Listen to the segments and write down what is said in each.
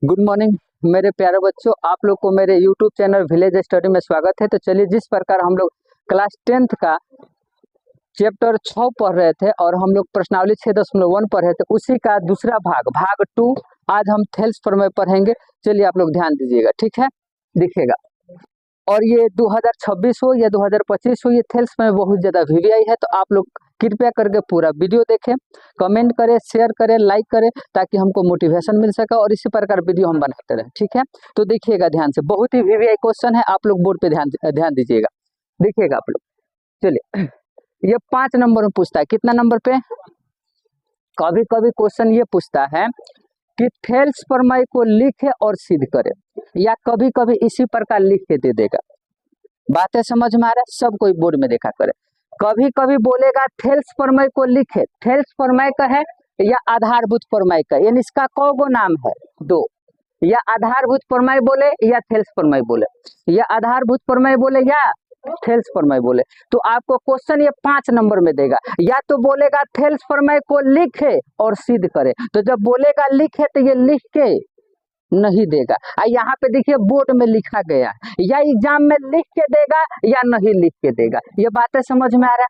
Good morning मेरे प्यारे बच्चों, आप लोग को मेरे यूट्यूब चैनल विलेज स्टडी में स्वागत है। तो चलिए, जिस प्रकार हम लोग क्लास 10th का चैप्टर 6 पढ़ रहे थे और हम लोग प्रश्नावली 6.1 पढ़ रहे थे, उसी का दूसरा भाग 2 आज हम थेल्स प्रमेय पढ़ेंगे। चलिए आप लोग ध्यान दीजिएगा, ठीक है। दिखेगा और ये 2026 हो या 2025 हो, ये थेल्स में बहुत ज़्यादा वीवीआई है। तो आप लोग कृपया करके पूरा वीडियो देखें, कमेंट करें, शेयर करें, लाइक करें, ताकि हमको मोटिवेशन मिल सके और इसी प्रकार वीडियो हम बनाते रहें, ठीक है। तो देखिएगा ध्यान से, बहुत ही वीवीआई क्वेश्चन है, आप लोग बोर्ड पे ध्यान दीजिएगा। देखिएगा आप लोग, चलिए ये 5 नंबर में पूछता है। कितना नंबर पे? कभी कभी क्वेश्चन ये पूछता है कि थेल्स प्रमेय को लिखे और सिद्ध करे, या कभी कभी इसी प्रकार लिख के दे देगा। बातें समझ में आ रहा है? सब कोई बोर्ड में देखा करे। कभी कभी बोलेगा थेल्स प्रमेय को लिखे, थेल्स प्रमेय का है या आधारभूत प्रमेय का, यानी इसका कौगो नाम है? 2। या आधारभूत प्रमेय बोले या थेल्स प्रमेय बोले, या आधारभूत प्रमेय बोले या थेल्स प्रमेय बोले। तो आपको क्वेश्चन ये 5 नंबर में देगा। या तो बोलेगा थेल्स प्रमेय को लिखे और सिद्ध करे, तो जब बोलेगा लिखे तो ये लिख के नहीं देगा। यहाँ पे देखिए बोर्ड में लिखा गया है, या एग्जाम में लिख के देगा या नहीं लिख के देगा। ये बातें समझ में आ रहा है?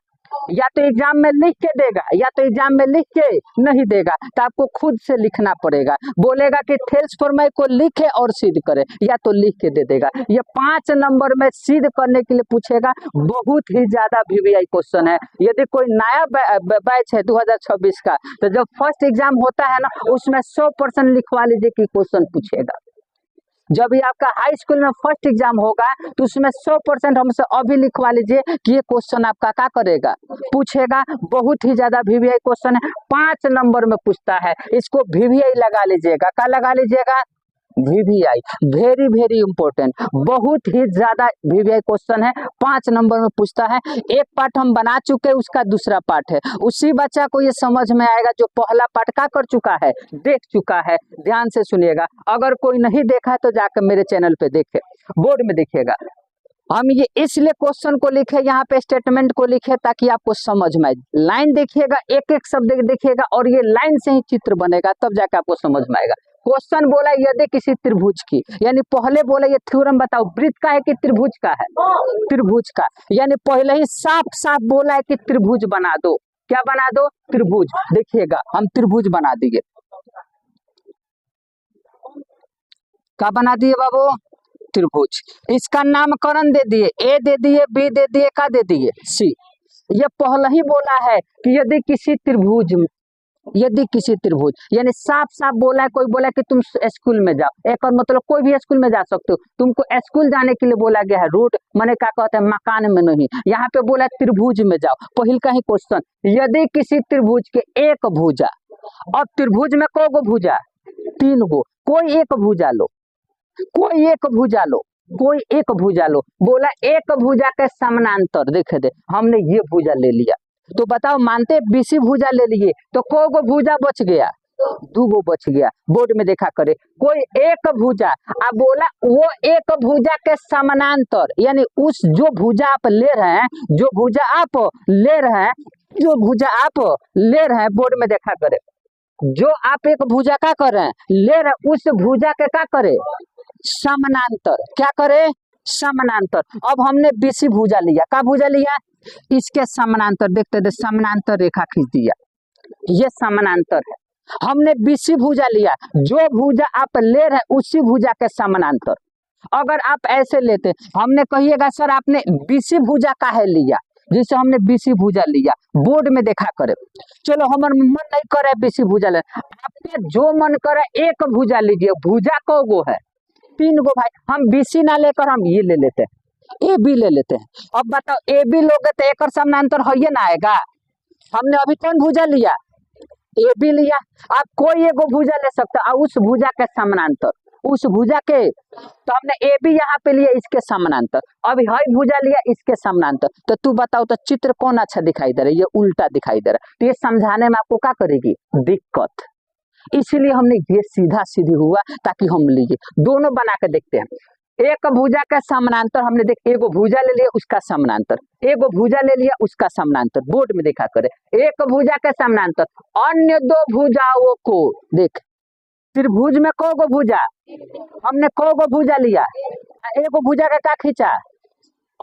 या तो एग्जाम में लिख के देगा या तो एग्जाम में लिख के नहीं देगा, तो आपको खुद से लिखना पड़ेगा। बोलेगा कि थेल्स प्रमेय को लिखे और सिद्ध करे, या तो लिख के दे देगा। ये 5 नंबर में सिद्ध करने के लिए पूछेगा। बहुत ही ज्यादा वीवीआई क्वेश्चन है। यदि कोई नया बैच है 2026 का, तो जब फर्स्ट एग्जाम होता है ना, उसमें 100% लिखवा लीजिए कि क्वेश्चन पूछेगा। जब भी आपका हाई स्कूल में फर्स्ट एग्जाम होगा, तो उसमें 100% हमसे अभी लिखवा लीजिए कि ये क्वेश्चन आपका क्या करेगा, पूछेगा। बहुत ही ज्यादा वीवीआई क्वेश्चन है, 5 नंबर में पूछता है। इसको वीवीआई लगा लीजिएगा। क्या लगा लीजिएगा? वीवीआई। वेरी वेरी इंपॉर्टेंट, बहुत ही ज्यादा वीवीआई क्वेश्चन है, 5 नंबर में पूछता है। एक पार्ट हम बना चुके हैं, उसका दूसरा पार्ट है। उसी बच्चा को ये समझ में आएगा जो पहला पार्ट का कर चुका है, देख चुका है। ध्यान से सुनिएगा, अगर कोई नहीं देखा तो जाकर मेरे चैनल पे देखे, बोर्ड में देखिएगा। हम ये इसलिए क्वेश्चन को लिखे, यहाँ पे स्टेटमेंट को लिखे, ताकि आपको समझ में आए। लाइन देखिएगा, एक एक शब्द देखिएगा, और ये लाइन से ही चित्र बनेगा, तब जाके आपको समझ में आएगा। क्वेश्चन बोला यदि किसी त्रिभुज की, यानी पहले बोला ये थ्योरम बताओ, वृत्त का है कि त्रिभुज का है? त्रिभुज का। यानी पहले ही साफ साफ बोला है कि त्रिभुज बना दो। क्या बना दो? त्रिभुज। देखिएगा हम त्रिभुज बना दिए। क्या बना दिए बाबू? त्रिभुज। इसका नामकरण दे दिए, ए दे दिए, बी दे दिए, का दे दिए, सी। ये पहले ही बोला है कि यदि किसी त्रिभुज, यानी साफ साफ बोला है। कोई बोला कि तुम स्कूल में जाओ, एक और मतलब कोई भी स्कूल में जा सकते हो। तुमको स्कूल जाने के लिए बोला गया है, रोड माने क्या कहते हैं, मकान में नहीं। यहाँ पे बोला त्रिभुज में जाओ, पहल का ही क्वेश्चन। यदि किसी त्रिभुज के एक भुजा, अब त्रिभुज में कौ गो भुजा? 3 गो। कोई एक भुजा लो, कोई एक भुजा लो, कोई एक भुजा लो। बोला एक भुजा के समानांतर, देखे दे हमने ये भुजा ले लिया। तो बताओ, मानते बीसी भुजा ले लिए, तो को गो भुजा बच गया? 2 गो बच गया। बोर्ड में देखा करे, कोई एक भुजा। अब बोला वो एक भुजा के समानांतर, यानी उस जो भुजा आप ले रहे हैं, जो भुजा आप ले रहे हैं, जो भुजा आप ले रहे हैं, बोर्ड में देखा करे, जो आप एक भुजा का कर रहे हैं, ले रहे, उस भुजा के क्या करे? समानांतर। क्या करे? समानांतर। अब हमने बीसी भुजा लिया, क्या भुजा लिया? इसके समानांतर। देखते थे, समानांतर रेखा खींच दिया, ये समानांतर है। हमने बीसी भुजा लिया, जो भुजा आप ले रहे हैं उसी भुजा के समानांतर। अगर आप ऐसे लेते, हमने कहिएगा सर आपने बीसी भुजा का है लिया, जिसे हमने बीसी भुजा लिया, बोर्ड में देखा करे। चलो हमारा मन नहीं करे बीसी भुजा ले, आपका जो मन करे एक भुजा लीजिए। भुजा को गो है? 3 गो भाई। हम बीसी ना लेकर हम ये ले लेते हैं, ए बी ले लेते हैं। अब बताओ, ए बी लोगे तो एक समानांतर है ना आएगा। हमने अभी कौन भुजा लिया? ए बी लिया। आप कोई एक भुजा ले सकते हैं, उस भुजा के समानांतर, उस भुजा के। तो हमने ए बी यहाँ पे लिया, इसके समानांतर। अभी हई भुजा लिया, इसके समानांतर। तो तू बताओ, तो चित्र कौन अच्छा दिखाई दे रहा है? ये उल्टा दिखाई दे रहा है। तो ये समझाने में आपको क्या करेगी? दिक्कत। इसीलिए हमने ये सीधा सीधी हुआ, ताकि हम लिए। दोनों बना के देखते हैं। एक भुजा का समानांतर हमने देख, एगो भुजा ले लिया, उसका समानांतर, एगो भुजा ले लिया, उसका समानांतर। बोर्ड में देखा करे, एक भुजा के समानांतर अन्य 2 भुजाओं को देख, त्रिभुज में कौ गो भुजा, हमने कौ गो भुजा लिया, एगो भुजा का क्या खींचा।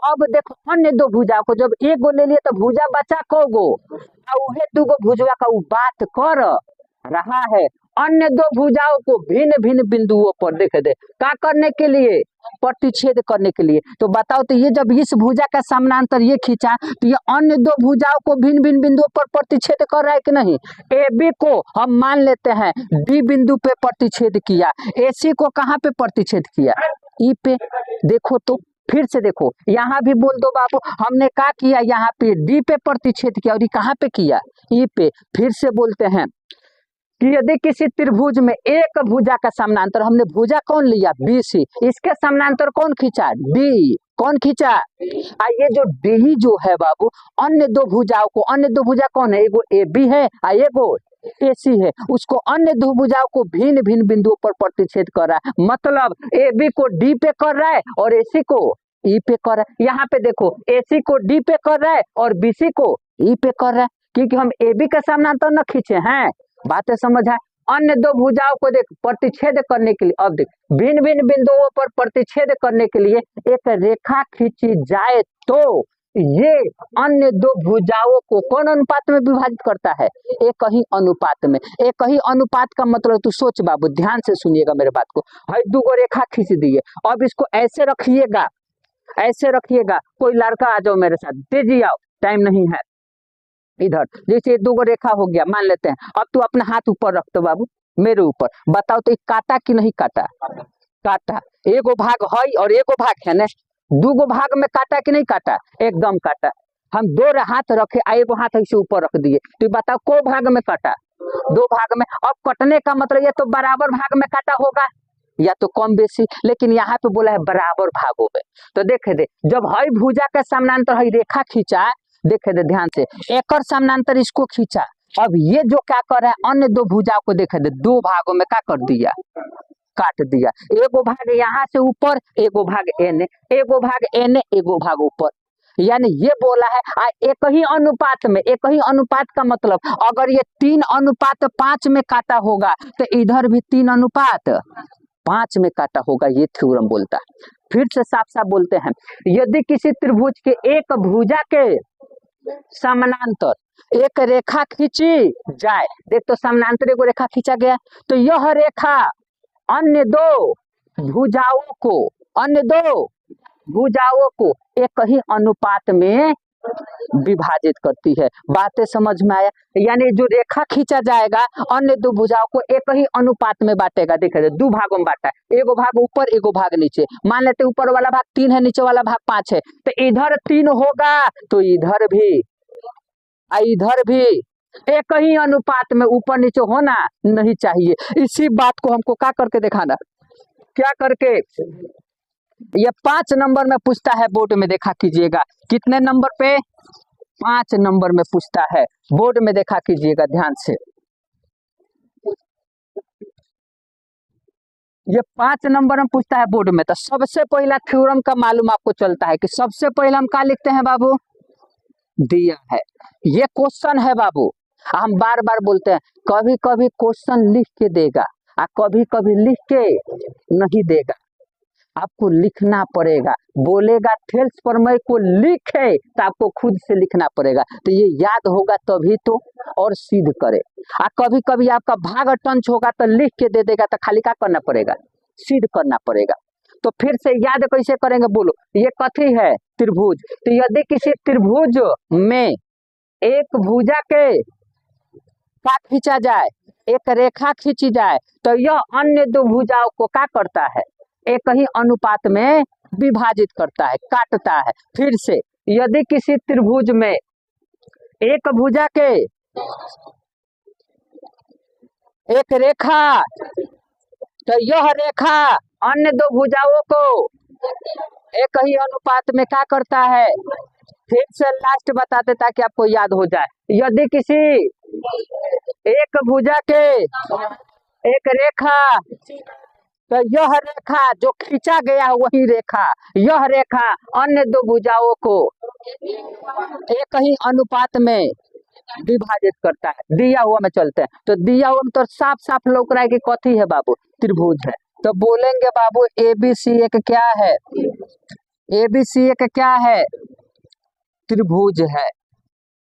अब देखो अन्य दो भुजा को जब एक गो ले लिए तो भुजा बचा कौ गो, उहे दो गो भुजवा का वो बात कर रहा है। अन्य दो भुजाओं को भिन्न भिन्न बिंदुओं पर देखे दे क्या करने के लिए, प्रतिच्छेद करने के लिए। तो बताओ तो ये जब इस भुजा का समानांतर ये खींचा तो ये अन्य दो भुजाओं को भिन्न भिन्न बिंदुओं पर प्रतिच्छेद कर रहा है कि नहीं। ए बी को हम मान लेते हैं डी बिंदु पे प्रतिच्छेद किया, ए सी को कहाँ पे प्रतिच्छेद किया, ई पे। देखो तो फिर से देखो, यहाँ भी बोल दो बाबू, हमने क्या किया, यहाँ पे डी पे प्रतिच्छेद किया और ये कहाँ पे किया, ई पे। फिर से बोलते हैं कि यदि किसी त्रिभुज में एक भुजा का समानांतर, हमने भुजा कौन लिया, बी सी, इसके समानांतर कौन खींचा, डी, कौन खींचा, ये जो डी जो है बाबू, अन्य दो भुजाओं को, अन्य दो भुजा कौन है, एगो ए बी है एगो ए सी है, उसको अन्य दो भुजाओं को भिन्न भिन्न बिंदुओं पर प्रतिच्छेद कर रहा है। मतलब ए बी को डी पे कर रहा है और ए सी को ई पे कर रहा है। यहाँ पे देखो ए सी को डी पे कर रहा है और बी सी को ई पे कर रहा है, क्योंकि हम ए बी का समानांतर न खींचे हैं। बातें समझ है। अन्य दो भुजाओं को देख प्रतिच्छेद करने के लिए, अब देख भिन्न भिन्न बिंदुओं पर प्रतिच्छेद करने के लिए एक रेखा खींची जाए तो ये अन्य दो भुजाओं को कौन अनुपात में विभाजित करता है, एक ही अनुपात में। एक ही अनुपात का मतलब तू सोच बाबू, ध्यान से सुनिएगा मेरे बात को। है दो गो रेखा खींच दिए, अब इसको ऐसे रखिएगा, ऐसे रखिएगा। कोई लड़का आ जाओ मेरे साथ, तेजी आओ, टाइम नहीं है। इधर जैसे दो गो रेखा हो गया मान लेते हैं, अब तू अपना हाथ ऊपर रख दो बाबू मेरे ऊपर, बताओ तो काटा कि नहीं काटा, काटा। एगो भाग है और एगो भाग है ना, दो गो भाग में काटा कि नहीं काटा, एकदम काटा। हम दो हाथ रखे, एगो हाथ ऐसे ऊपर रख दिए, तो बताओ को भाग में काटा, दो भाग में। अब कटने का मतलब ये तो बराबर भाग में काटा होगा या तो कम बेसी, लेकिन यहाँ पे बोला है बराबर भागों में। तो देखे दे जब हई भुजा के समानांतर हई रेखा खींचा, देखे दे ध्यान से, एक समानांतर इसको खींचा। अब ये जो क्या कर रहा है, अन्य दो भुजाओं को देखे दे दो भागों में क्या कर दिया, काट दिया। एगो भाग यहाँ से ऊपर, एगो भाग एने, एगो भाग एने, एगो भाग ऊपर। यानी ये बोला है एक ही अनुपात में, एक ही अनुपात का मतलब अगर ये 3:5 में काटा होगा तो इधर भी 3:5 में काटा होगा, ये थ्योरम बोलता है। फिर से साफ साफ बोलते हैं, यदि किसी त्रिभुज के एक भुजा के समानांतर एक रेखा खींची जाए, देख तो समानांतर एगो रेखा खींचा गया, तो यह रेखा अन्य दो भुजाओं को, अन्य दो भुजाओं को एक ही अनुपात में विभाजित करती है। बातें समझ में आया। यानी जो रेखा खींचा जाएगा अन्य दो भुजाओं को एक ही अनुपात में बांटेगा। देखिए दो भागों में बांटा है, एगो भाग ऊपर एगो भाग नीचे। मान लेते ऊपर वाला भाग 3 है, नीचे वाला भाग 5 है, तो इधर 3 होगा तो इधर भी एक ही अनुपात में ऊपर नीचे होना नहीं चाहिए। इसी बात को हमको क्या करके दिखाना, क्या करके, ये 5 नंबर में पूछता है बोर्ड में, देखा कीजिएगा कितने नंबर पे, 5 नंबर में पूछता है बोर्ड में, देखा कीजिएगा ध्यान से। ये 5 नंबर में पूछता है बोर्ड में। तो सबसे पहला थ्योरम का मालूम आपको चलता है कि सबसे पहले हम क्या लिखते हैं बाबू, दिया है। ये क्वेश्चन है बाबू, हम बार बार बोलते हैं कभी कभी क्वेश्चन लिख के देगा और कभी कभी लिख के नहीं देगा, आपको लिखना पड़ेगा। बोलेगा थेल्स प्रमेय को लिखे तो आपको खुद से लिखना पड़ेगा, तो ये याद होगा तभी तो, और सिद्ध करे। कभी कभी आपका भाग टंच होगा तो लिख के दे देगा, तो खाली क्या करना पड़ेगा, सिद्ध करना पड़ेगा। तो फिर से याद कैसे करेंगे बोलो, ये कथी है, त्रिभुज। तो यदि किसी त्रिभुज में एक भुजा के क्या खींचा जाए, एक रेखा खींची जाए, तो यह अन्य दो भुजाओं को क्या करता है, एक ही अनुपात में विभाजित करता है, काटता है। फिर से यदि किसी त्रिभुज में एक भुजा के एक रेखा, तो यह रेखा अन्य दो भुजाओं को एक ही अनुपात में क्या करता है। फिर से लास्ट बताते ताकि आपको याद हो जाए। यदि किसी एक भुजा के एक रेखा, तो यह रेखा जो खींचा गया वही रेखा, यह रेखा अन्य दो भुजाओं को एक ही अनुपात में विभाजित करता है। दिया हुआ में चलते हैं, तो दिया हुआ में तो साफ साफ लौक रहा है कि कथी है बाबू, त्रिभुज है। तो बोलेंगे बाबू एबीसी एक क्या है, एबीसी एक क्या है, त्रिभुज है।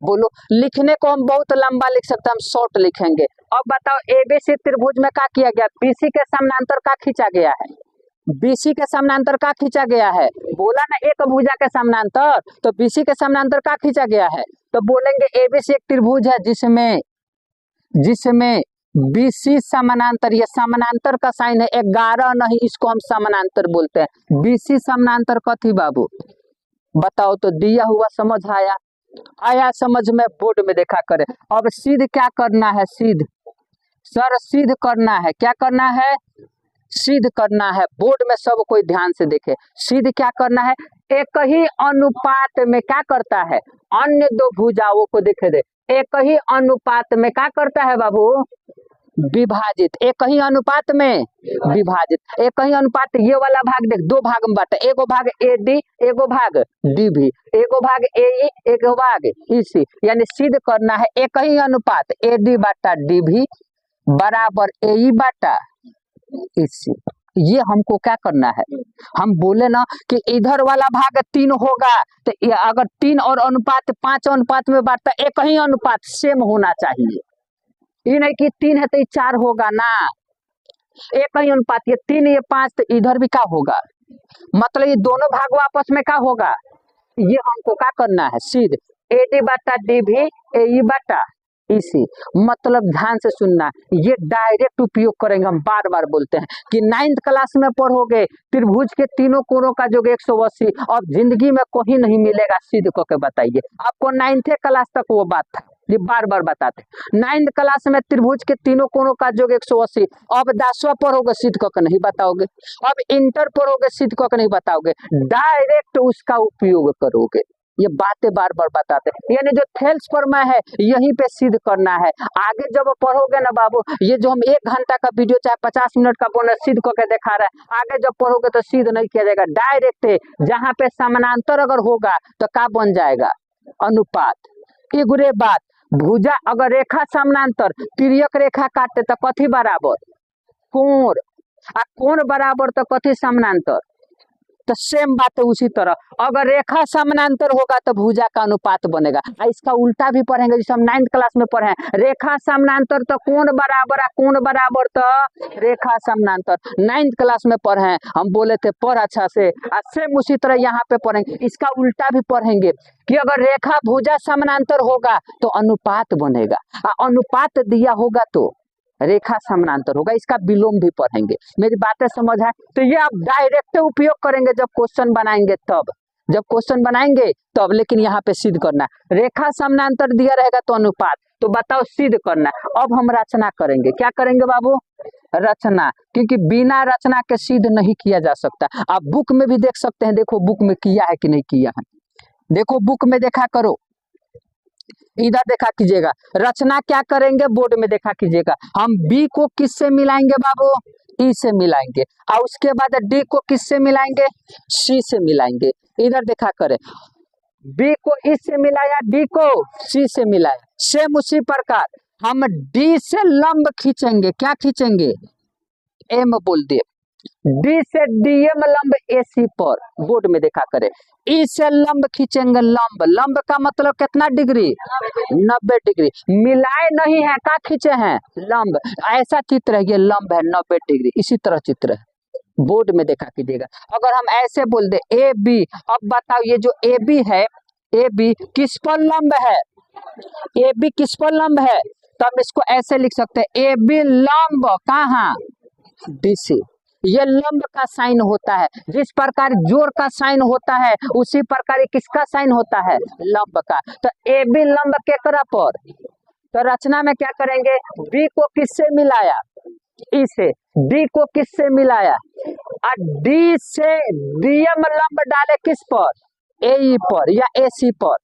बोलो, लिखने को हम बहुत लंबा लिख सकते हैं, हम शॉर्ट लिखेंगे। अब बताओ एबीसी त्रिभुज में क्या किया गया, बीसी के समानांतर का खींचा गया है, बीसी के समानांतर का खींचा गया है। बोला ना एक भुजा के समानांतर, तो बीसी के समानांतर का खींचा गया है। तो बोलेंगे एबीसी एक त्रिभुज है जिसमें जिसमें बीसी समानांतर, ये समानांतर का साइन है, 11 नहीं, इसको हम समानांतर बोलते हैं। बीसी समानांतर कथी बाबू, बताओ तो। दिया हुआ समझ आया, आया समझ में, बोर्ड में देखा करे। अब सिद्ध क्या करना है, सिद्ध सर सिद्ध करना है, क्या करना है, सिद्ध करना है। बोर्ड में सब कोई ध्यान से देखे, सिद्ध क्या करना है, एक ही अनुपात में क्या करता है, अन्य दो भुजाओं को देखे दे, एक ही अनुपात में क्या करता है बाबू, विभाजित, एक ही अनुपात में विभाजित, एक ही अनुपात। ये वाला भाग देख, दो भाग में बांटा, एगो भाग ए डी, एगो भाग डी भी, एगो भाग ए ई, एगो भाग ई सी। यानी सिद्ध करना है एक ही अनुपात ए डी बाटा डी भी बराबर ए ई बाटा ई सी। ये हमको क्या करना है, हम बोले ना कि इधर वाला भाग 3 होगा, तो अगर 3 और अनुपात 5 अनुपात में बांटता, एक ही अनुपात सेम होना चाहिए। ये नहीं कि 3 है तो ये 4 होगा ना, एक ही अनुपात, ये 3 ये 5, तो इधर भी क्या होगा, मतलब ये दोनों भाग आपस में क्या होगा। ये हमको क्या करना है, सिद्ध ए डी बाटा डी भी ए ई बाटा इसी। मतलब ध्यान से सुनना, ये डायरेक्ट उपयोग करेंगे, हम बार बार बोलते हैं कि 9th क्लास में पढ़ोगे त्रिभुज के तीनों कोणों का योग 180, अब जिंदगी में कहीं नहीं मिलेगा, सिद्ध करके बताइए। आपको 9th क्लास तक वो बात था, ये बार बार बताते। 9th क्लास में त्रिभुज के तीनों कोणों का योग 180, अब 10वां पढ़ोगे सिद्ध करके नहीं बताओगे, अब इंटर पढ़ोगे सिद्ध करके नहीं बताओगे, डायरेक्ट उसका उपयोग करोगे। ये बातें बार बार बताते हैं, यानी जो थेल्स फॉर्मा है यहीं पे सिद्ध करना है। आगे जब पढ़ोगे ना बाबू, ये जो हम 1 घंटा का वीडियो चाहे 50 मिनट का बोनस सिद्ध करके दिखा रहा है, आगे जब पढ़ोगे तो सिद्ध नहीं किया जाएगा, डायरेक्ट जहाँ पे समानांतर अगर होगा तो क्या बन जाएगा, अनुपात। एगुरे बात, भुजा अगर रेखा समानांतर तिर्यक रेखा काटे तो कथी बराबर, कोण, आ कोण बराबर तो कथी समानांतर, तो सेम बात है। उसी तरह अगर रेखा समानांतर होगा तो भुजा का अनुपात बनेगा। इसका उल्टा भी पढ़ेंगे, जिसे हम 9th क्लास में पढ़े, रेखा समानांतर तो कोण बराबर, कोण बराबर तो रेखा समानांतर। 9th क्लास में पढ़े, हम बोले थे पढ़ अच्छा से, सेम उसी तरह यहाँ पे पढ़ेंगे। इसका उल्टा भी पढ़ेंगे कि अगर रेखा भुजा समानांतर होगा तो अनुपात बनेगा, अनुपात दिया होगा तो रेखा समानांतर होगा। इसका विलोम भी पढ़ेंगे, मेरी बातें समझ है। तो ये आप डायरेक्ट उपयोग करेंगे जब क्वेश्चन बनाएंगे तब, जब क्वेश्चन बनाएंगे तब। लेकिन यहाँ पे सिद्ध करना, रेखा समानांतर दिया रहेगा तो अनुपात, तो बताओ सिद्ध करना। अब हम रचना करेंगे, क्या करेंगे बाबू, रचना, क्योंकि बिना रचना के सिद्ध नहीं किया जा सकता। आप बुक में भी देख सकते हैं, देखो बुक में किया है कि नहीं किया है, देखो बुक में देखा करो, इधर देखा कीजिएगा। रचना क्या करेंगे, बोर्ड में देखा कीजिएगा। हम बी को किससे मिलाएंगे बाबू, ई से मिलाएंगे, और उसके बाद डी को किससे मिलाएंगे, सी से मिलाएंगे। इधर देखा करें, बी को ई से मिलाया, डी को सी से मिलाया। सेम उसी प्रकार हम डी से लंब खींचेंगे, क्या खींचेंगे, एम बोल दिए, डी से डीएम लंब एसी पर, बोर्ड में देखा करें। ई से लंब खींचेंगे, लंब, लंब का मतलब कितना डिग्री, 90 डिग्री। मिलाए नहीं है, क्या खींचे हैं, लंब। ऐसा चित्र है, ये लंब है 90 डिग्री, इसी तरह चित्र है, बोर्ड में देखा कीजिएगा। अगर हम ऐसे बोल दे ए बी, अब बताओ ये जो ए बी है, ए बी किस पर लंब है, ए बी किस पर लंब है, तो हम इसको ऐसे लिख सकते हैं, ए बी लंब कहाँ, डी सी। ये लंब का साइन होता है, जिस प्रकार जोड़ का साइन होता है उसी प्रकार किसका साइन होता है, लंब का। तो ए बी लंब केकरा पर, तो रचना में क्या करेंगे, बी को किससे मिलाया, ई से, डी को किससे मिलाया, और डी से डीएम लंब डाले किस पर, ए ई पर या ए सी पर,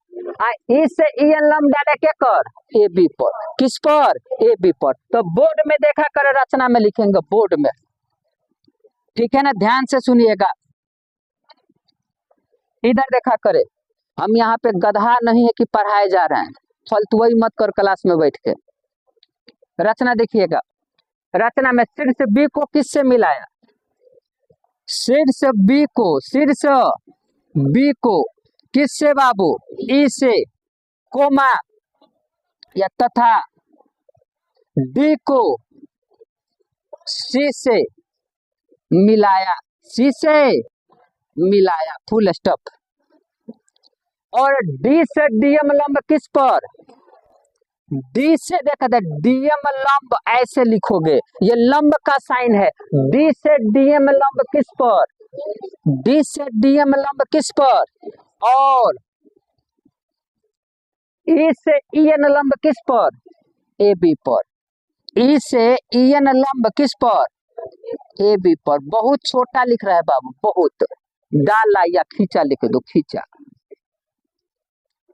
ई से ई एन लंब डाले के कर, ए बी पर, किस पर, ए बी पर। तो बोर्ड में देखा करे, रचना में लिखेंगे बोर्ड में, ठीक है ना, ध्यान से सुनिएगा। इधर देखा करे, हम यहाँ पे गधा नहीं है कि पढ़ाए जा रहे हैं, फालतूई मत कर क्लास में बैठ के। रचना देखिएगा, रचना में शीर्ष बी को किससे मिलाया? शीर्ष बी को, शीर्ष बी को किससे बाबू? ई से, कोमा या तथा डी को सी से मिलाया, सी से मिलाया, फुल स्टॉप। और डी से डीएम लंब किस पर? डी से देखा था, डीएम लंब ऐसे लिखोगे, ये लंब का साइन है। डी से डीएम लंब किस पर? डी से डीएम लंब किस पर? और ई से ईएन लंब किस पर? ए बी पर। ई से ईएन लंब किस पर? ए बी पर। बहुत छोटा लिख रहा है बाबू, बहुत। डाला या खींचा लिख दो, खींचा।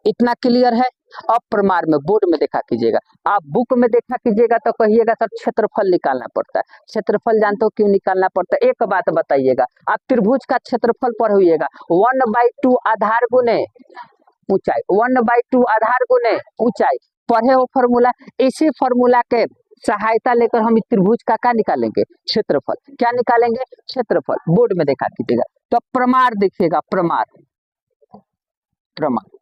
इतना क्लियर है? अब प्रमाण में बोर्ड में देखा कीजिएगा, आप बुक में देखा कीजिएगा तो कहिएगा सर क्षेत्रफल निकालना पड़ता है। क्षेत्रफल जानते हो क्यों निकालना पड़ता है? एक बात बताइएगा, आप त्रिभुज का क्षेत्रफल पढ़िएगा, 1/2 आधार गुने ऊंचाई, 1/2 आधार गुने ऊंचाई। पढ़े हो फॉर्मूला? इसी फॉर्मूला के सहायता लेकर हम त्रिभुज का क्या निकालेंगे? क्षेत्रफल। क्या निकालेंगे? क्षेत्रफल। बोर्ड में देखा कीजिएगा। तो प्रमाण देखिएगा, प्रमाण, प्रमाण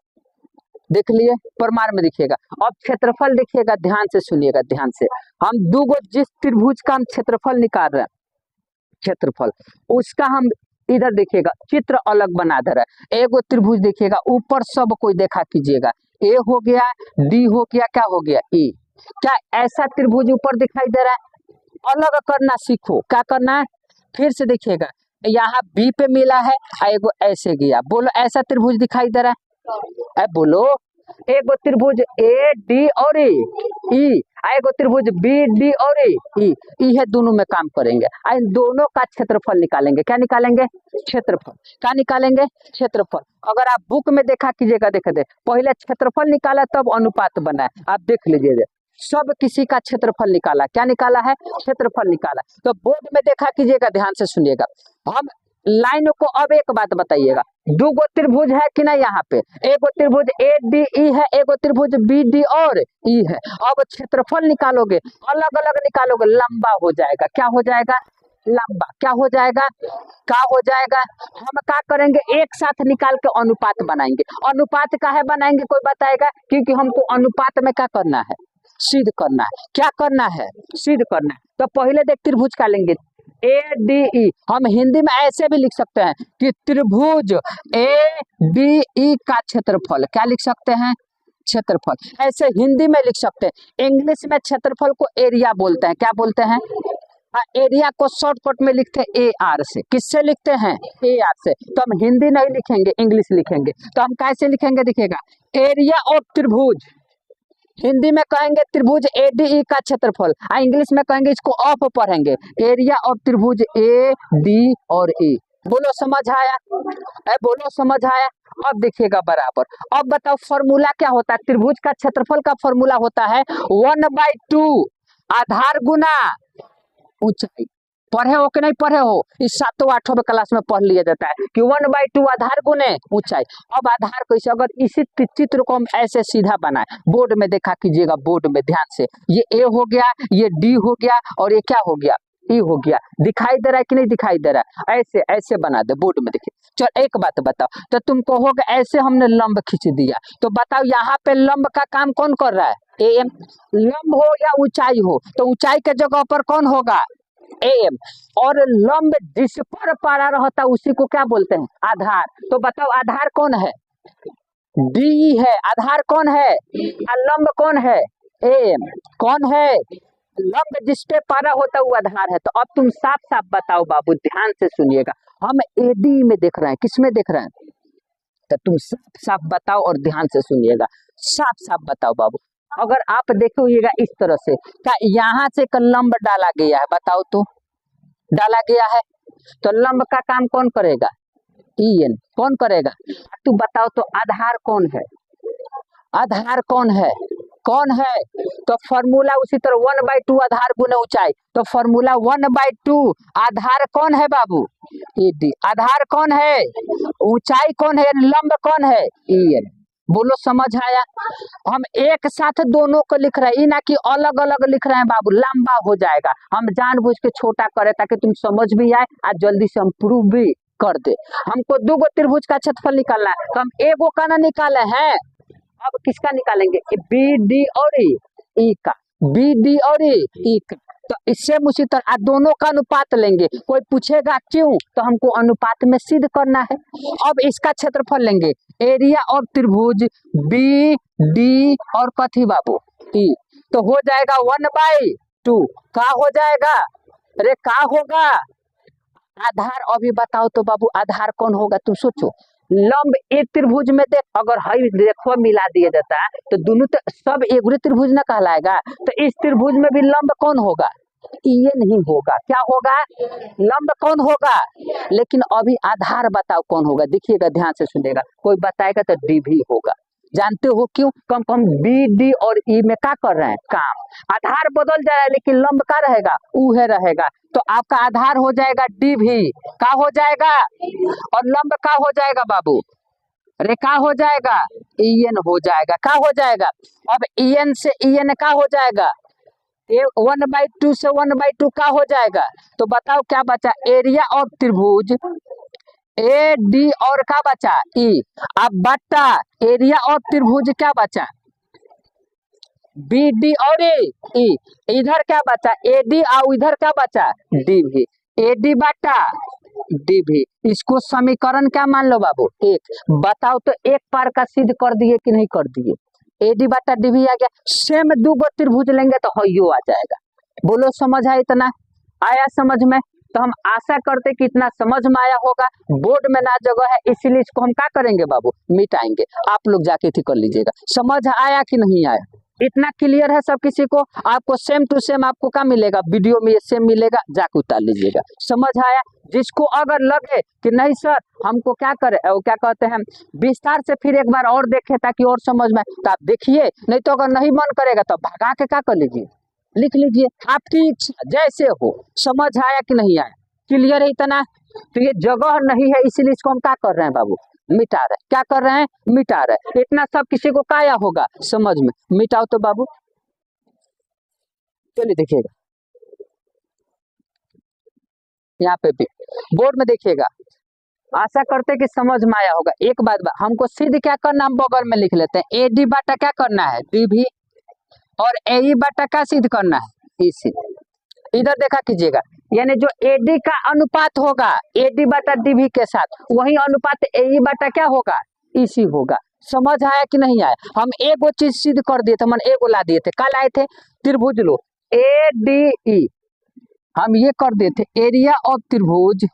देख लिए, प्रमाण में देखिएगा। अब क्षेत्रफल देखिएगा, ध्यान से सुनिएगा, ध्यान से। हम जिस त्रिभुज का हम क्षेत्रफल निकाल रहे हैं, क्षेत्रफल उसका हम इधर देखिएगा चित्र अलग बना दे रहा है। एगो त्रिभुज देखिएगा, ऊपर सब कोई देखा कीजिएगा, ए हो गया, डी हो गया, क्या हो गया? ई। क्या ऐसा त्रिभुज ऊपर दिखाई दे रहा है? अलग करना सीखो, क्या करना है? फिर से देखिएगा, यहाँ बी पे मिला है, एगो ऐसे गया, बोलो ऐसा त्रिभुज दिखाई दे रहा है? बोलो, एगो त्रिभुज ए डी और ई, एगो त्रिभुज बी डी और ई है, दोनों में काम करेंगे, इन दोनों का क्षेत्रफल निकालेंगे। क्या निकालेंगे? क्षेत्रफल। क्या निकालेंगे? क्षेत्रफल। अगर आप बुक में देखा कीजिएगा, देख दे, पहले क्षेत्रफल निकाला तब अनुपात बना है, आप देख लीजिए, सब किसी का क्षेत्रफल निकाला। क्या निकाला है? क्षेत्रफल निकाला। तो बोर्ड में देखा कीजिएगा, ध्यान से सुनिएगा। हम लाइन को, अब एक बात बताइएगा, दो गो त्रिभुज है कि ना? यहाँ पे एगो त्रिभुज ए डी ई है, एगो त्रिभुज बी डी और ई है। अब क्षेत्रफल निकालोगे, अलग अलग निकालोगे, लंबा हो जाएगा। क्या हो जाएगा? लंबा। क्या हो जाएगा? क्या हो जाएगा? हम क्या करेंगे? एक साथ निकाल के अनुपात बनाएंगे। अनुपात का है बनाएंगे, कोई बताएगा? क्योंकि हमको अनुपात में क्या करना है? सिद्ध करना है। क्या करना है? सिद्ध करना है। तो पहले देख त्रिभुज का लेंगे, ए डी ई। हम हिंदी में ऐसे भी लिख सकते हैं कि त्रिभुज ए डी ई का क्षेत्रफल। क्या लिख सकते हैं? क्षेत्रफल। ऐसे हिंदी में लिख सकते हैं। इंग्लिश में क्षेत्रफल को एरिया बोलते हैं। क्या बोलते हैं? एरिया को शॉर्टकट में लिखते हैं ए आर से। किससे लिखते हैं? ए आर से। तो हम हिंदी नहीं लिखेंगे, इंग्लिश लिखेंगे। तो हम कैसे लिखेंगे? देखिएगा, एरिया ऑफ त्रिभुज, हिंदी में कहेंगे त्रिभुज ए डी ई का क्षेत्रफल, इंग्लिश में कहेंगे, इसको ऑफ पढ़ेंगे, एरिया ऑफ त्रिभुज ए डी और ई। बोलो समझ आया? बोलो समझ आया? अब देखिएगा बराबर। अब बताओ फॉर्मूला क्या होता है? त्रिभुज का क्षेत्रफल का फॉर्मूला होता है 1/2 आधार गुना ऊंचाई। पढ़े हो कि नहीं पढ़े हो? इस 7वीं 8वीं क्लास में पढ़ लिया जाता है कि 1/2 आधार गुने ऊंचाई। अब आधार कैसे? अगर इसी चित्र को हम ऐसे सीधा बनाए, बोर्ड में देखा कीजिएगा, बोर्ड में ध्यान से, ये ए हो गया, ये डी हो गया, और ये क्या हो गया? ई हो गया। दिखाई दे रहा है कि नहीं दिखाई दे रहा है? ऐसे ऐसे बना दे, बोर्ड में देखिए। चल एक बात बताओ, तो तुम कहोगे ऐसे हमने लंब खींच दिया, तो बताओ यहाँ पे लंब का काम कौन कर रहा है? एम। लंब हो या ऊंचाई हो, तो ऊंचाई के जगह पर कौन होगा? एम। और लंब जिस पर पड़ा रहता उसी को क्या बोलते हैं? आधार। तो बताओ आधार कौन है? डी है। आधार कौन है? लंब कौन है? एम। कौन है? लंब जिस पे पड़ा होता वो आधार है। तो अब तुम साफ साफ बताओ बाबू, ध्यान से सुनिएगा, हम एडी में देख रहे हैं, किस में देख रहे हैं? तो तुम साफ साफ बताओ और ध्यान से सुनिएगा, साफ साफ बताओ बाबू। अगर आप देखोगे इस तरह से, क्या यहाँ से एक लंब डाला गया है? बताओ तो, डाला गया है, तो लंब का काम कौन करेगा? एन। कौन करेगा? तू बताओ तो आधार कौन है? आधार कौन है? कौन है? तो फॉर्मूला उसी तरह 1/2 आधार गुने ऊंचाई। तो फॉर्मूला 1/2 आधार कौन है बाबू? A D. आधार कौन है? ऊंचाई कौन है? लंब कौन है? एन। बोलो समझ आया। हम एक साथ दोनों को लिख रहे हैं, ना कि अलग अलग लिख रहे हैं बाबू, लंबा हो जाएगा। हम जानबूझ के छोटा करें ताकि तुम समझ भी आए और जल्दी से हम प्रूव भी कर दे। हमको दो गो त्रिभुज का क्षेत्रफल निकालना है, तो हम एगो का ना निकाले हैं, अब किसका निकालेंगे, बी डी और ई का, बी डी और ई का। तो इससे उसी तरह दोनों का अनुपात लेंगे। कोई पूछेगा क्यों, तो हमको अनुपात में सिद्ध करना है। अब इसका क्षेत्रफल लेंगे, एरिया ऑफ त्रिभुज बी डी और कथी बाबू ई, तो हो जाएगा 1/2। का हो जाएगा, अरे का होगा, आधार अभी बताओ तो बाबू, आधार कौन होगा तुम सोचो। लंब एक त्रिभुज में देख, अगर हई रेखा मिला दिया जाता है तो दोनों सब एक त्रिभुज ना कहलाएगा। तो इस त्रिभुज में भी लंब कौन होगा, ये नहीं होगा, क्या होगा, लंब कौन होगा। लेकिन अभी आधार बताओ कौन होगा, देखिएगा ध्यान से सुनेगा, कोई बताएगा तो डी भी होगा। जानते हो क्यों, कम कम बी डी और ई में क्या कर रहे हैं काम, आधार बदल जाए लेकिन लंब का रहेगा, ऊ है रहेगा। तो आपका आधार हो जाएगा डी भी, का हो जाएगा, और लंब का हो जाएगा बाबू, अरे का हो जाएगा, ईएन हो जाएगा, का हो जाएगा। अब ईएन से ईएन का हो जाएगा, 1/2 से 1/2 का हो जाएगा। तो बताओ क्या बचा, एरिया ऑफ त्रिभुज ए डी और क्या बचा ई, अब बटा एरिया ऑफ त्रिभुज क्या बचा, बी डी और ई, इधर क्या बचा ए डी और इधर क्या बचा डी भी, ए डी बटा डी भी। इसको समीकरण क्या मान लो बाबू, एक। बताओ तो एक पार का सिद्ध कर दिए कि नहीं कर दिए, ए डी बटा डी भी आ गया। सेम दो गो त्रिभुज लेंगे तो हयो आ जाएगा। बोलो समझ आया, इतना आया समझ में। तो हम आशा करते कि इतना समझ में आया होगा। बोर्ड में ना जगह है, इसीलिए इसको हम क्या करेंगे बाबू, मिटाएंगे। आप लोग जाके थी कर लीजिएगा। समझ आया कि नहीं आया, इतना क्लियर है सब किसी को। आपको सेम टू सेम आपको क्या मिलेगा, वीडियो में ये सेम मिलेगा, जाके उतार लीजिएगा। समझ आया। जिसको अगर लगे कि नहीं सर हमको क्या करे, वो क्या कहते हैं, विस्तार से फिर एक बार और देखे ताकि और समझ में, तो आप देखिए। नहीं तो अगर नहीं मन करेगा तो भगा के क्या कर लीजिए, लिख लीजिए, आपकी इच्छा जैसे हो। समझ आया कि नहीं आया, क्लियर है इतना। तो ये जगह नहीं है, इसीलिए इसको हम क्या कर रहे हैं बाबू, मिटा रहे। क्या कर रहे हैं, मिटा रहे। इतना सब किसी को काया होगा समझ में, मिटाओ तो बाबू। चलिए देखिएगा, यहाँ पे भी बोर्ड में देखिएगा। आशा करते कि समझ में आया होगा। एक बात हमको सिद्ध क्या करना, हम बगल में लिख लेते हैं, ए डी बाटा क्या करना है डी भी, और ए ई बाटा क्या सिद्ध करना है ई सिद्ध। इधर देखा कीजिएगा, यानी जो एडी का अनुपात होगा एडी बटा डीवी के साथ, वही अनुपात एई बटा क्या होगा इसी होगा। समझ आया कि नहीं आया। हम एक वो चीज सिद्ध कर दिए थे, मन एगो ला दिए थे, कल आए थे त्रिभुज लो ए डी ई, हम ये कर दिए थे एरिया ऑफ त्रिभुज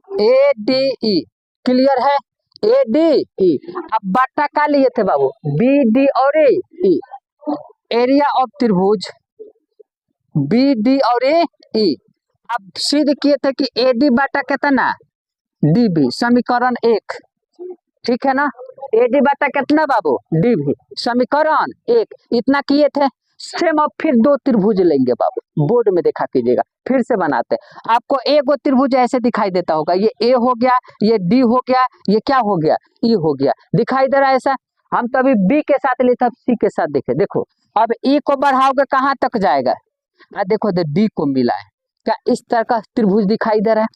ए डी ई। क्लियर है, ए डी ई। अब बटा का लिए थे बाबू बी डी और ई, एरिया ऑफ त्रिभुज बी डी और ई। अब सिद्ध किए थे कि ए डी बाटा कितना डी बी, समीकरण 1, ठीक है ना। ए डी बाटा कितना बाबू डी बी, समीकरण 1, इतना किए थे। सेम अब फिर दो त्रिभुज लेंगे बाबू, बोर्ड में देखा कीजिएगा, फिर से बनाते हैं। आपको एक गो त्रिभुज ऐसे दिखाई देता होगा, ये ए हो गया, ये डी हो गया, ये क्या हो गया ई हो गया, दिखाई दे रहा है ऐसा। हम तो अभी बी के साथ लिए थे, अब सी के साथ देखे। देखो अब ई को बढ़ाओगे कहाँ तक जाएगा, देखो डी को मिला है, क्या इस तरह का त्रिभुज दिखाई दे रहा है,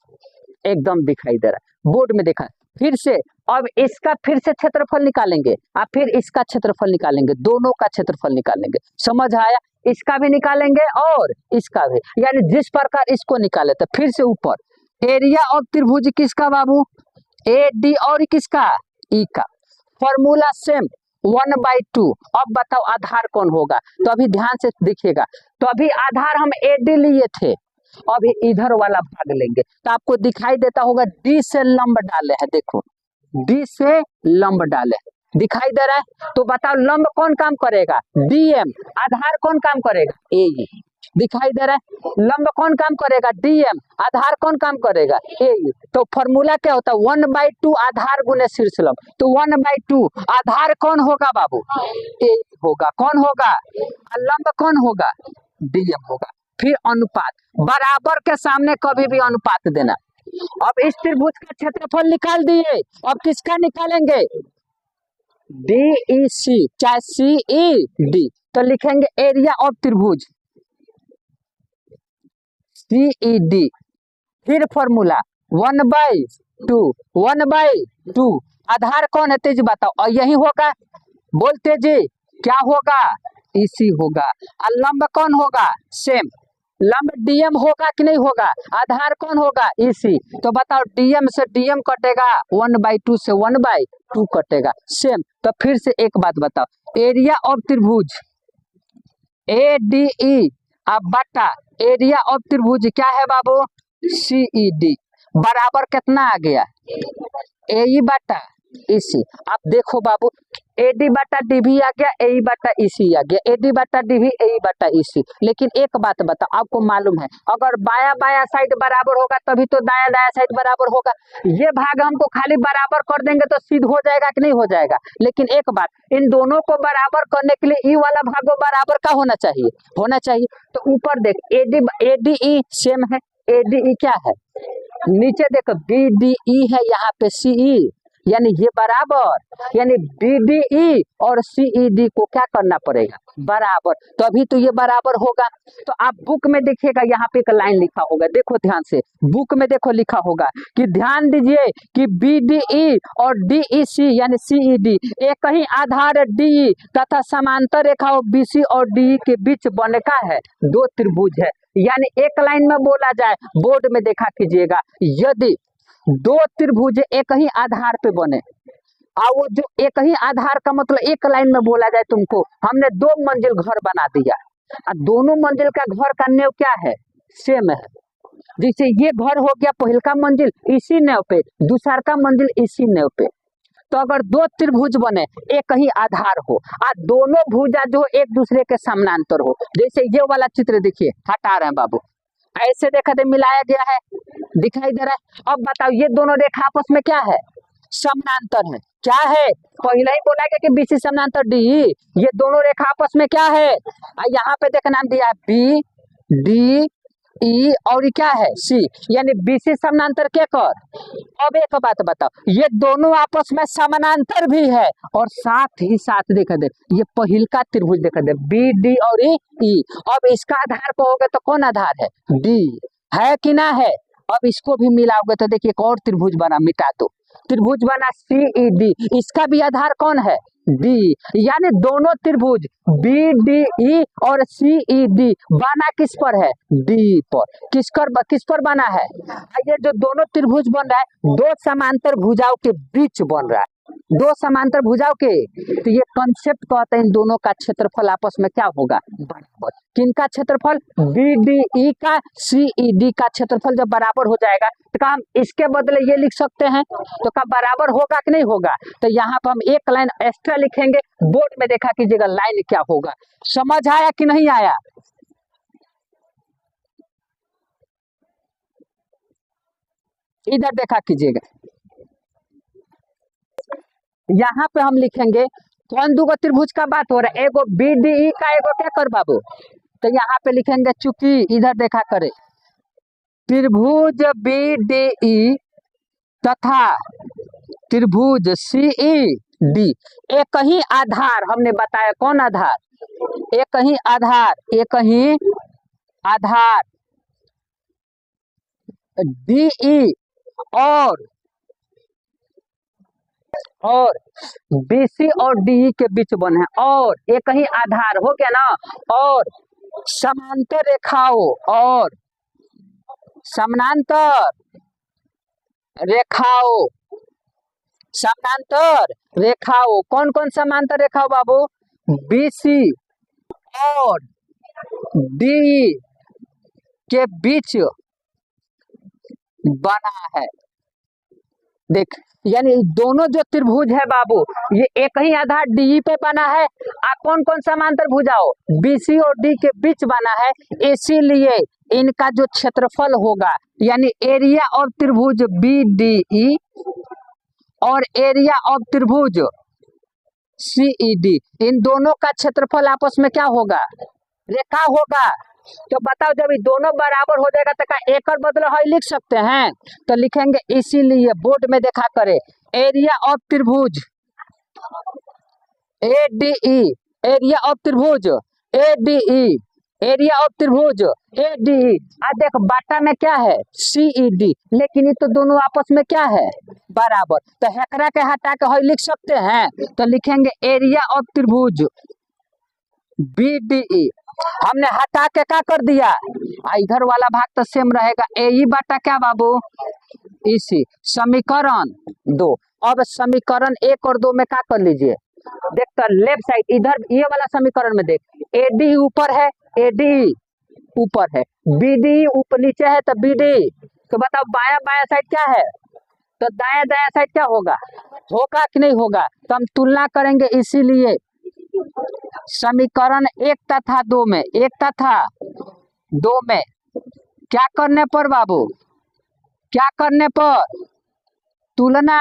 एकदम दिखाई दे रहा है। बोर्ड में देखा फिर से, अब इसका फिर से क्षेत्रफल निकालेंगे, अब फिर इसका क्षेत्रफल निकालेंगे, दोनों का क्षेत्रफल निकालेंगे। समझ आया, इसका भी निकालेंगे और इसका भी, यानी जिस प्रकार इसको निकाले तो फिर से ऊपर एरिया ऑफ त्रिभुज किसका बाबू ए डी और किसका ई का, फॉर्मूला सेम 1/2। अब बताओ आधार कौन होगा, तो अभी ध्यान से देखिएगा। तो अभी आधार हम ए डी लिए थे, अभी इधर वाला भाग लेंगे तो आपको दिखाई देता होगा डी से लंब डाले हैं, देखो डी से लंब डाले दिखाई दे रहा है। तो बताओ लंब कौन काम करेगा डीएम, आधार कौन काम करेगा ए, दिखाई दे रहा है। लंब कौन काम करेगा डीएम, आधार कौन काम करेगा ए। तो फॉर्मूला क्या होता है 1/2 आधार गुने शीर्ष लंब। तो 1/2 आधार कौन होगा बाबू ए होगा, कौन होगा, लंब कौन होगा डीएम होगा। फिर अनुपात, बराबर के सामने कभी भी अनुपात देना। अब इस त्रिभुज का क्षेत्रफल निकाल दिए, अब किसका निकालेंगे डी ई सी चाहे सी ई डी, तो लिखेंगे एरिया ऑफ त्रिभुज सी ई डी। फिर फॉर्मूला 1/2, 1/2 आधार कौन है तेजी बताओ, और यही होगा, बोलते जी क्या होगा, इसी होगा। और लंब कौन होगा, सेम लंब डीएम होगा कि नहीं होगा, आधार कौन होगा, इसी। तो बताओ डीएम से डीएम कटेगा, 1/2 से 1/2 कटेगा, सेम। तो फिर से एक बात बताओ, एरिया ऑफ त्रिभुज ए डी ई अब बटा एरिया ऑफ त्रिभुज क्या है बाबू, सी ई डी, बराबर कितना आ गया, ए ई बटा इसी। अब देखो बाबू, एडी बटा डी भी आ गया, ए बटा इसी आ गया, एडी बटा डी भी ए बटा इसी। लेकिन एक बात बताओ, आपको मालूम है अगर बाया बाया साइड बराबर होगा तभी तो दाया दाया साइड बराबर होगा। ये भाग हमको खाली बराबर कर देंगे तो सिद्ध हो जाएगा कि नहीं हो जाएगा। लेकिन एक बात, इन दोनों को बराबर करने के लिए ई वाला भाग बराबर का होना चाहिए, होना चाहिए। तो ऊपर देख एडी ई सेम है, एडी ई क्या है, नीचे देखो बी डी ई है, यहाँ पे सी ई, यानी ये बराबर, यानी बी डी ई और सी ई डी को क्या करना पड़ेगा, बराबर, तभी तो ये बराबर होगा। तो आप बुक में देखिएगा, यहाँ पे एक लाइन लिखा होगा, देखो ध्यान से, बुक में देखो लिखा होगा कि ध्यान दीजिए कि बी डी ई और डी ई सी यानी सी ई डी एक ही आधार डी तथा समांतर रेखा बी सी और डी के बीच बने का है, दो त्रिभुज है। यानी एक लाइन में बोला जाए, बोर्ड में देखा कीजिएगा, यदि दो त्रिभुज एक ही आधार पे बने, और वो जो एक ही आधार का मतलब एक लाइन में बोला जाए तुमको, हमने 2 मंजिल घर बना दिया और दोनों मंजिल का घर का नेव क्या है, सेम है। जैसे ये घर हो गया पहल का मंजिल इसी नेव पे, दूसरा का मंजिल इसी नेव पे। तो अगर 2 त्रिभुज बने एक ही आधार हो और दोनों भुजा जो एक दूसरे के समानांतर हो, जैसे ये वाला चित्र देखिए, हटा रहे हैं बाबू, ऐसे देखा दे मिलाया गया है, दिखाई दे रहा है। अब बताओ ये दोनों रेखा आपस में क्या है, समानांतर है, क्या है, पहले ही बोला गया कि बीसी समानांतर डी, ये दोनों रेखा आपस में क्या है, यहाँ पे देखो नाम दिया है बी डी ई और क्या है सी, यानी बीसी समानांतर क्या कर। अब एक बात बताओ, ये दोनों आपस में समानांतर भी है और साथ ही साथ देखा दे ये पहिल का त्रिभुज देखा दे बी डी और ई। अब इसका आधार पर होगा तो कौन आधार है, डी है कि ना है। अब इसको भी मिलाओगे तो देखिए एक और त्रिभुज बना, मिटा दो, त्रिभुज बना सी ई डी, इसका भी आधार कौन है, डी। यानी दोनों त्रिभुज बी डी ई और सी ई डी बना किस पर है, डी पर। किस पर बना है, ये जो दोनों त्रिभुज बन रहा है 2 समांतर भुजाओं के बीच बन रहा है, 2 समांतर भुजाओं के। तो ये कंसेप्ट कहते हैं इन दोनों का क्षेत्रफल आपस में क्या होगा, बराबर। किनका क्षेत्रफल, बी डी ई का सी ई डी का क्षेत्रफल जब बराबर हो जाएगा तो क्या हम इसके बदले ये लिख सकते हैं, तो क्या बराबर होगा कि नहीं होगा। तो यहाँ पर हम एक लाइन एक्स्ट्रा लिखेंगे, बोर्ड में देखा कीजिएगा लाइन क्या होगा। समझ आया कि नहीं आया, इधर देखा कीजिएगा, यहाँ पे हम लिखेंगे कौन दूगो त्रिभुज का बात हो रहा है, एगो बी डी ई का, एगो क्या कर बाबू, तो यहाँ पे लिखेंगे चूंकि इधर देखा करे त्रिभुज बी डी ई तथा त्रिभुज सी ई डी एक ही आधार, हमने बताया कौन आधार, एक ही आधार, एक ही आधार डी ई और बीसी और डी के बीच बने हैं, और एक ही आधार हो गया ना, और समांतर रेखाओं, और समानांतर रेखाओं, समांतर रेखाओं, कौन कौन समांतर रेखाओं बाबू, बीसी और डी के बीच बना है। देख यानी दोनों जो त्रिभुज है बाबू ये एक ही आधार डी पे बना है, कौन कौन समांतर भुजाओं बीसी और डी के बीच बना है, इसीलिए इनका जो क्षेत्रफल होगा यानी एरिया ऑफ त्रिभुज बी डी ई और एरिया ऑफ त्रिभुज सी ई डी, इन दोनों का क्षेत्रफल आपस में क्या होगा, रेखा होगा। तो बताओ जब ये दोनों बराबर हो जाएगा तो क्या एक और बदला है लिख सकते हैं, तो लिखेंगे इसीलिए बोर्ड में देखा करे एरिया ऑफ त्रिभुज ADE एरिया ऑफ त्रिभुज, ADE एरिया ऑफ त्रिभुज, ADE। देख बाटा में क्या है CED, लेकिन ये तो दोनों आपस में क्या है बराबर, तो हेकरा के हटा के लिख सकते हैं, तो लिखेंगे एरिया ऑफ त्रिभुज BDE। हमने हटा के क्या कर दिया, इधर वाला भाग तो सेम रहेगा, AE बाटा क्या बाबू EC। समीकरण 2, अब समीकरण 1 और 2 में क्या कर लीजिए, देखता लेफ्ट साइड इधर ये वाला समीकरण में देख, ADE ऊपर है, ADE ऊपर है, BDE ऊपर नीचे है, तो BDE, तो बताओ बाया बाया साइड क्या है, तो दाया दाया साइड क्या होगा, होगा कि नहीं होगा, तो हम तुलना करेंगे, इसीलिए समीकरण 1 तथा 2 में, 1 तथा 2 में क्या करने पर बाबू, क्या करने पर तुलना,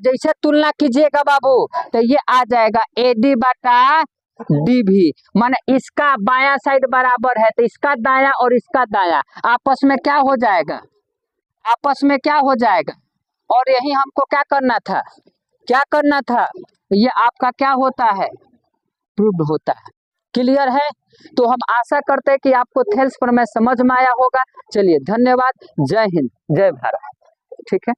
जैसे तुलना कीजिएगा बाबू तो ये आ जाएगा AD बाटा DB, माने इसका बाया साइड बराबर है, तो इसका दाया और इसका दाया आपस में क्या हो जाएगा, आपस में क्या हो जाएगा, और यही हमको क्या करना था, क्या करना था, ये आपका क्या होता है प्रूव्ड होता है। क्लियर है, तो हम आशा करते हैं कि आपको थेल्स प्रमेय समझ में आया होगा। चलिए धन्यवाद, जय हिंद जय भारत। ठीक है।